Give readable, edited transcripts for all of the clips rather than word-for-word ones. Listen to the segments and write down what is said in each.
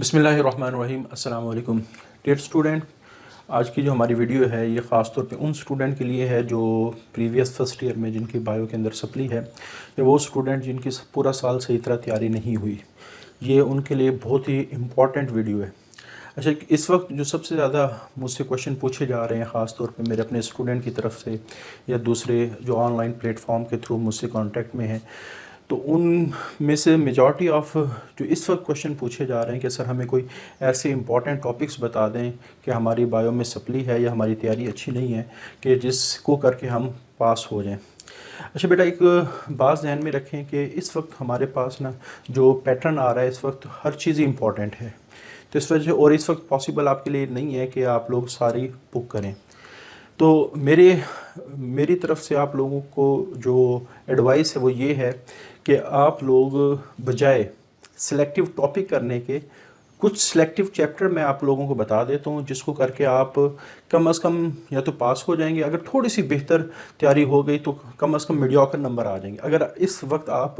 बिस्मिल्लाहिर्रहमानिर्रहीम। अस्सलाम वालेकुम डियर स्टूडेंट। आज की जो हमारी वीडियो है ये ख़ास तौर पे उन स्टूडेंट के लिए है जो प्रीवियस फर्स्ट ईयर में जिनकी बायो के अंदर सप्ली है, या वो स्टूडेंट जिनकी पूरा साल सही तरह तैयारी नहीं हुई। ये उनके लिए बहुत ही इम्पॉर्टेंट वीडियो है। अच्छा, इस वक्त जो सबसे ज़्यादा मुझसे क्वेश्चन पूछे जा रहे हैं, ख़ास तौर पे मेरे अपने स्टूडेंट की तरफ से या दूसरे जो ऑनलाइन प्लेटफॉर्म के थ्रू मुझसे कांटेक्ट में हैं, तो उन में से मेजॉरिटी ऑफ जो इस वक्त क्वेश्चन पूछे जा रहे हैं कि सर हमें कोई ऐसे इंपॉर्टेंट टॉपिक्स बता दें कि हमारी बायो में सप्ली है या हमारी तैयारी अच्छी नहीं है कि जिसको करके हम पास हो जाएं। अच्छा बेटा, एक बात ध्यान में रखें कि इस वक्त हमारे पास ना जो पैटर्न आ रहा है, इस वक्त हर चीज़ इंपॉर्टेंट है। तो इस वजह और इस वक्त पॉसिबल आपके लिए नहीं है कि आप लोग सारी बुक करें। तो मेरी तरफ से आप लोगों को जो एडवाइस है वो ये है कि आप लोग बजाय सिलेक्टिव टॉपिक करने के कुछ सिलेक्टिव चैप्टर मैं आप लोगों को बता देता हूँ, जिसको करके आप कम से कम या तो पास हो जाएंगे, अगर थोड़ी सी बेहतर तैयारी हो गई तो कम से कम मीडियोकर नंबर आ जाएंगे। अगर इस वक्त आप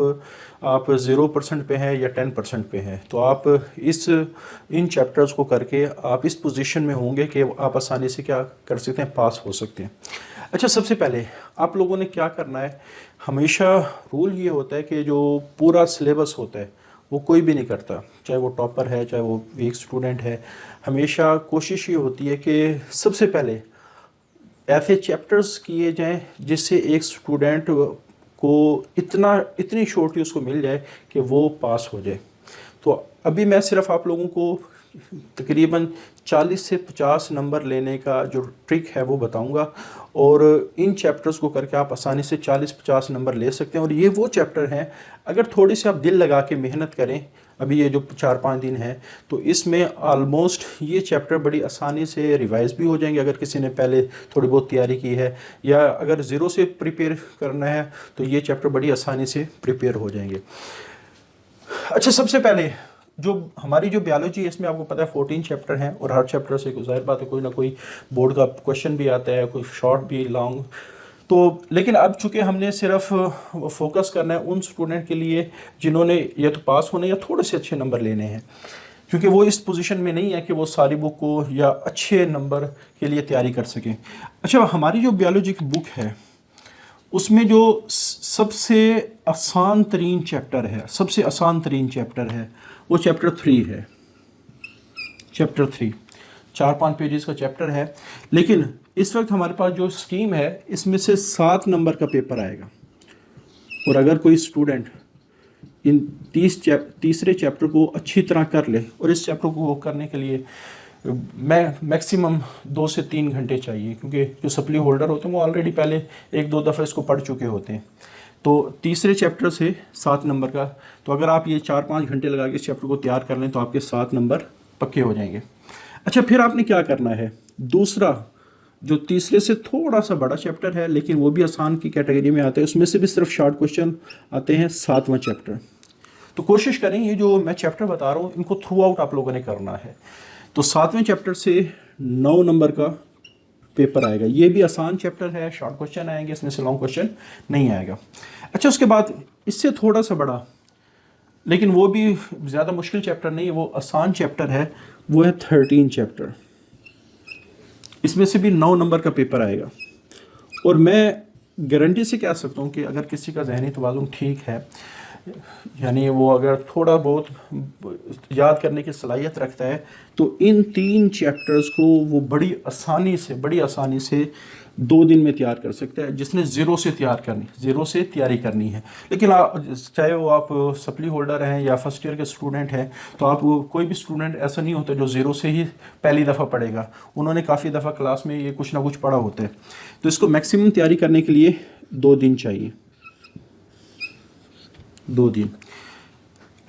0% पे हैं या 10% पे हैं, तो आप इन चैप्टर्स को करके आप इस पोजीशन में होंगे कि आप आसानी से क्या कर सकते हैं, पास हो सकते हैं। अच्छा, सबसे पहले आप लोगों ने क्या करना है, हमेशा रूल ये होता है कि जो पूरा सिलेबस होता है वो कोई भी नहीं करता, चाहे वो टॉपर है चाहे वो वीक स्टूडेंट है। हमेशा कोशिश ये होती है कि सबसे पहले ऐसे चैप्टर्स किए जाएं जिससे एक स्टूडेंट को इतनी शॉर्टली उसको मिल जाए कि वो पास हो जाए। तो अभी मैं सिर्फ आप लोगों को तकरीबन 40 से 50 नंबर लेने का जो ट्रिक है वो बताऊंगा, और इन चैप्टर्स को करके आप आसानी से 40-50 नंबर ले सकते हैं। और ये वो चैप्टर हैं, अगर थोड़ी सी आप दिल लगा के मेहनत करें, अभी ये जो 4-5 दिन है, तो इसमें ऑलमोस्ट ये चैप्टर बड़ी आसानी से रिवाइज भी हो जाएंगे अगर किसी ने पहले थोड़ी बहुत तैयारी की है, या अगर ज़ीरो से प्रिपेयर करना है तो ये चैप्टर बड़ी आसानी से प्रिपेयर हो जाएंगे। अच्छा, सबसे पहले जो हमारी जो बायोलॉजी है, इसमें आपको पता है 14 चैप्टर हैं, और हर चैप्टर से ज़ाहिर बात है कोई ना कोई बोर्ड का क्वेश्चन भी आता है, कोई शॉर्ट भी लॉन्ग। तो लेकिन अब चूँकि हमने सिर्फ फोकस करना है उन स्टूडेंट के लिए जिन्होंने या तो पास होने या थोड़े से अच्छे नंबर लेने हैं, क्योंकि वो इस पोजीशन में नहीं है कि वो सारी बुक को या अच्छे नंबर के लिए तैयारी कर सकें। अच्छा, हमारी जो बायोलॉजी की बुक है उसमें जो सबसे आसान तरीन चैप्टर है वो चैप्टर 3 है। चैप्टर 3 4-5 पेजेस का चैप्टर है, लेकिन इस वक्त हमारे पास जो स्कीम है इसमें से 7 नंबर का पेपर आएगा। और अगर कोई स्टूडेंट इन तीसरे चैप्टर को अच्छी तरह कर ले, और इस चैप्टर को करने के लिए मैक्सिमम 2 से 3 घंटे चाहिए, क्योंकि जो सप्ली होल्डर होते हैं वो ऑलरेडी पहले 1-2 दफ़ा इसको पढ़ चुके होते हैं। तो तीसरे चैप्टर से 7 नंबर का, तो अगर आप ये 4-5 घंटे लगा के इस चैप्टर को तैयार कर लें तो आपके 7 नंबर पक्के हो जाएंगे। अच्छा, फिर आपने क्या करना है, दूसरा जो तीसरे से थोड़ा सा बड़ा चैप्टर है लेकिन वो भी आसान की कैटेगरी में आता है, उसमें से भी सिर्फ शॉर्ट क्वेश्चन आते हैं, 7वां चैप्टर। तो कोशिश करें ये जो मैं चैप्टर बता रहा हूँ इनको थ्रू आउट आप लोगों ने करना है। तो 7वें चैप्टर से 9 नंबर का पेपर आएगा। ये भी आसान चैप्टर है, शॉर्ट क्वेश्चन आएंगे, इसमें से लॉन्ग क्वेश्चन नहीं आएगा। अच्छा, उसके बाद इससे थोड़ा सा बड़ा लेकिन वो भी ज़्यादा मुश्किल चैप्टर नहीं है, वो आसान चैप्टर है, वो है 13 चैप्टर। इसमें से भी 9 नंबर का पेपर आएगा। और मैं गारंटी से कह सकता हूँ कि अगर किसी का ज़हनी तवाज़ुन ठीक है, यानी वो अगर थोड़ा बहुत याद करने की सलाहियत रखता है, तो इन 3 चैप्टर्स को वो बड़ी आसानी से 2 दिन में तैयार कर सकता है, जिसने ज़ीरो से तैयारी करनी है। लेकिन चाहे वो आप सप्ली होल्डर हैं या फर्स्ट ईयर के स्टूडेंट हैं, तो आप कोई भी स्टूडेंट ऐसा नहीं होता जो ज़ीरो से ही पहली दफ़ा पढ़ेगा, उन्होंने काफ़ी दफ़ा क्लास में ये कुछ ना कुछ पढ़ा होता है। तो इसको मैक्सिमम तैयारी करने के लिए 2 दिन चाहिए, 2 दिन।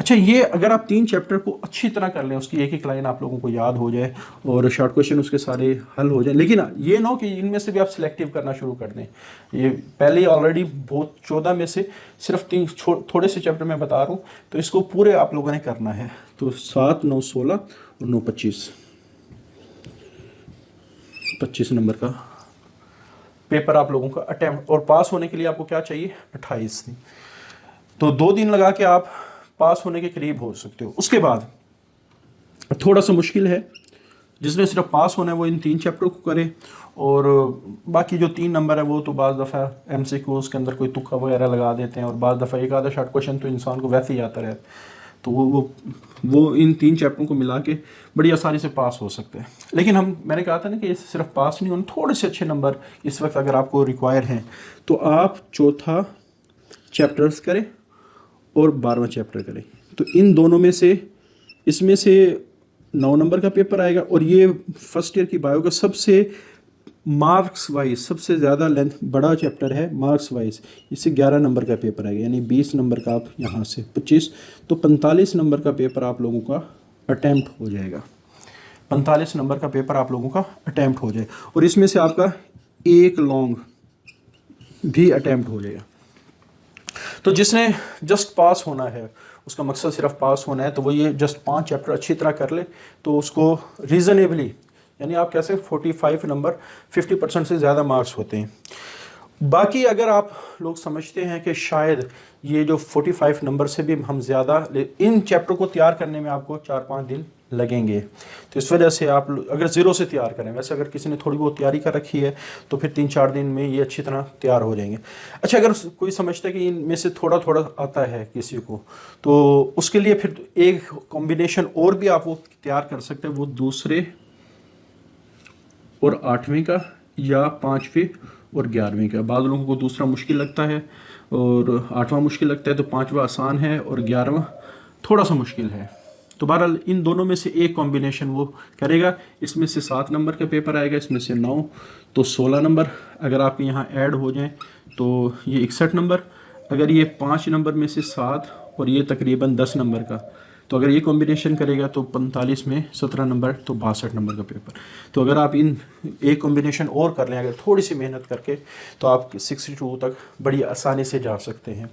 अच्छा, ये अगर आप 3 चैप्टर को अच्छी तरह कर लें, उसकी एक लाइन आप लोगों को याद हो जाए और शॉर्ट क्वेश्चन उसके सारे हल हो जाए, लेकिन ये ना हो कि इनमें से भी आप सिलेक्टिव करना शुरू कर दें। ये पहले ही ऑलरेडी बहुत 14 में से सिर्फ 3 थोड़े से चैप्टर मैं बता रहा हूँ, तो इसको पूरे आप लोगों ने करना है। तो 7, 9, 16 और 9, 25 नंबर का पेपर आप लोगों का अटैम्प्ट, और पास होने के लिए आपको क्या चाहिए, 28 दिन। तो 2 दिन लगा के आप पास होने के करीब हो सकते हो। उसके बाद थोड़ा सा मुश्किल है। जिसने सिर्फ पास होना है वो इन 3 चैप्टर को करे, और बाकी जो 3 नंबर है वो तो बाज़ दफ़ा MCQs के अंदर कोई तुक्का वगैरह लगा देते हैं, और बाज़ दफ़ा एक आधा शॉर्ट क्वेश्चन तो इंसान को वैसे ही आता रहे, तो वो इन 3 चैप्टरों को मिला के बड़ी आसानी से पास हो सकते हैं। लेकिन मैंने कहा था ना कि सिर्फ पास नहीं होना, थोड़े से अच्छे नंबर इस वक्त अगर आपको रिक्वायर हैं तो आप चौथा चैप्टर्स करें और 12वां चैप्टर करें। तो इन दोनों में से इसमें से 9 नंबर का पेपर आएगा, और ये फर्स्ट ईयर की बायो का सबसे मार्क्स वाइज सबसे ज़्यादा लेंथ बड़ा चैप्टर है मार्क्स वाइज। इससे 11 नंबर का पेपर आएगा, यानी 20 नंबर का आप यहाँ से 25, तो 45 नंबर का पेपर आप लोगों का अटैम्प्ट हो जाएगा। 45 नंबर का पेपर आप लोगों का अटैम्प्ट हो जाएगा, और इसमें से आपका एक लॉन्ग भी अटैम्प्ट हो जाएगा। तो जिसने जस्ट पास होना है, उसका मकसद सिर्फ पास होना है, तो वो ये जस्ट 5 चैप्टर अच्छी तरह कर ले, तो उसको रीज़नेबली, यानी आप कैसे 45 नंबर 50% से ज़्यादा मार्क्स होते हैं। बाकी अगर आप लोग समझते हैं कि शायद ये जो 45 नंबर से भी हम ज़्यादा, इन चैप्टर को तैयार करने में आपको 4-5 दिन लगेंगे, तो इस वजह से आप अगर ज़ीरो से तैयार करें, वैसे अगर किसी ने थोड़ी बहुत तैयारी कर रखी है तो फिर 3-4 दिन में ये अच्छी तरह तैयार हो जाएंगे। अच्छा, अगर कोई समझता है कि इनमें से थोड़ा थोड़ा आता है किसी को, तो उसके लिए फिर एक कॉम्बिनेशन और भी आप वो तैयार कर सकते हैं, वो दूसरे और 8वें का या 5वें और 11वें का। बाद लोगों को दूसरा मुश्किल लगता है और 8वां मुश्किल लगता है, तो 5वां आसान है और 11वां थोड़ा सा मुश्किल है। तो बहरहाल इन दोनों में से एक कॉम्बिनेशन वो करेगा। इसमें से 7 नंबर का पेपर आएगा, इसमें से 9, तो 16 नंबर अगर आपके यहाँ ऐड हो जाएं तो ये 61 नंबर। अगर ये 5 नंबर में से 7 और ये तकरीबन 10 नंबर का, तो अगर ये कॉम्बिनेशन करेगा तो 45 में 17 नंबर, तो 62 नंबर का पेपर। तो अगर आप इन एक कॉम्बिनेशन और कर लें, अगर थोड़ी सी मेहनत करके, तो आप 62 तक बड़ी आसानी से जा सकते हैं।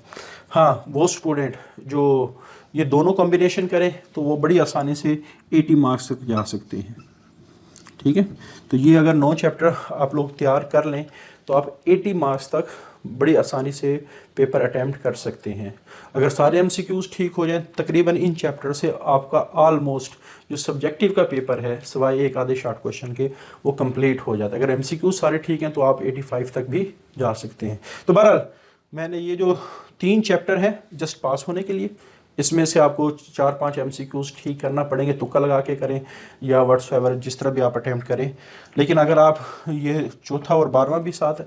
हाँ, वो स्टूडेंट जो ये दोनों कॉम्बिनेशन करें तो वो बड़ी आसानी से 80 मार्क्स तक जा सकते हैं। ठीक है, तो ये अगर 9 चैप्टर आप लोग तैयार कर लें तो आप 80 मार्क्स तक बड़ी आसानी से पेपर अटैम्प्ट कर सकते हैं। अगर सारे MCQs ठीक हो जाएं, तकरीबन इन चैप्टर से आपका ऑलमोस्ट जो सब्जेक्टिव का पेपर है, सिवाय एक आधे शॉर्ट क्वेश्चन के, वो कंप्लीट हो जाता है। अगर MCQs सारे ठीक हैं तो आप 85 तक भी जा सकते हैं। तो बहरहाल मैंने ये जो 3 चैप्टर हैं जस्ट पास होने के लिए, इसमें से आपको 4-5 MCQs ठीक करना पड़ेंगे, तुक्का लगा के करें या व्हाट्सएवर, जिस तरह भी आप अटैम्प्ट करें। लेकिन अगर आप ये चौथा और 12वां भी साथ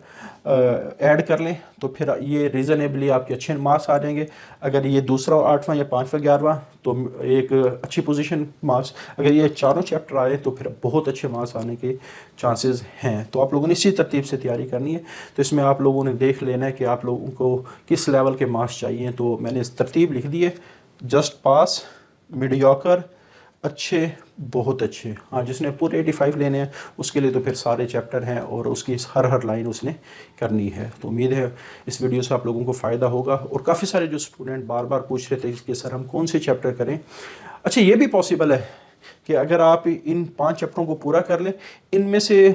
ऐड कर लें तो फिर ये रीज़नेबली आपके अच्छे मार्क्स आ जाएंगे। अगर ये दूसरा 8वां या 5वां 11वां तो एक अच्छी पोजीशन मार्क्स, अगर ये चारों चैप्टर आए तो फिर बहुत अच्छे मार्क्स आने के चांसेस हैं। तो आप लोगों ने इसी तरतीब से तैयारी करनी है। तो इसमें आप लोगों ने देख लेना है कि आप लोगों को किस लेवल के मार्क्स चाहिए। तो मैंने इस तरतीब लिख दी है, जस्ट पास, मीडियोकर, अच्छे, बहुत अच्छे। हाँ, जिसने पूरे 85 लेने हैं उसके लिए तो फिर सारे चैप्टर हैं और उसकी हर लाइन उसने करनी है। तो उम्मीद है इस वीडियो से आप लोगों को फ़ायदा होगा। और काफ़ी सारे जो स्टूडेंट बार बार पूछ रहे थे कि सर हम कौन से चैप्टर करें। अच्छा, ये भी पॉसिबल है कि अगर आप इन 5 चैप्टरों को पूरा कर लें, इनमें से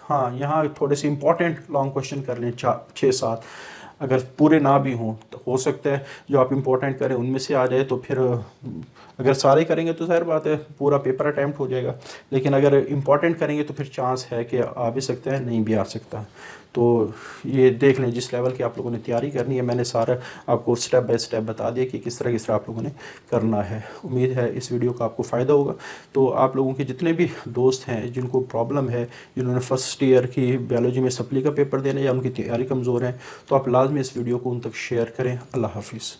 हाँ यहाँ थोड़े से इंपॉर्टेंट लॉन्ग क्वेश्चन कर लें 6-7, अगर पूरे ना भी हों तो हो सकता है जो आप इंपॉर्टेंट करें उनमें से आ जाए। तो फिर अगर सारे करेंगे तो ज़ाहिर बात है पूरा पेपर अटैम्प्ट हो जाएगा। लेकिन अगर इंपॉर्टेंट करेंगे तो फिर चांस है कि आ भी सकता है, नहीं भी आ सकता। तो ये देख लें जिस लेवल की आप लोगों ने तैयारी करनी है, मैंने सारा आपको स्टेप बाय स्टेप बता दिया कि किस तरह आप लोगों ने करना है। उम्मीद है इस वीडियो का आपको फ़ायदा होगा। तो आप लोगों के जितने भी दोस्त हैं जिनको प्रॉब्लम है, जिन्होंने फर्स्ट ईयर की बायोलॉजी में सप्ली का पेपर देना या उनकी तैयारी कमज़ोर है, तो आप लाजमी इस वीडियो को उन तक शेयर करें। अल्लाह हाफिज़।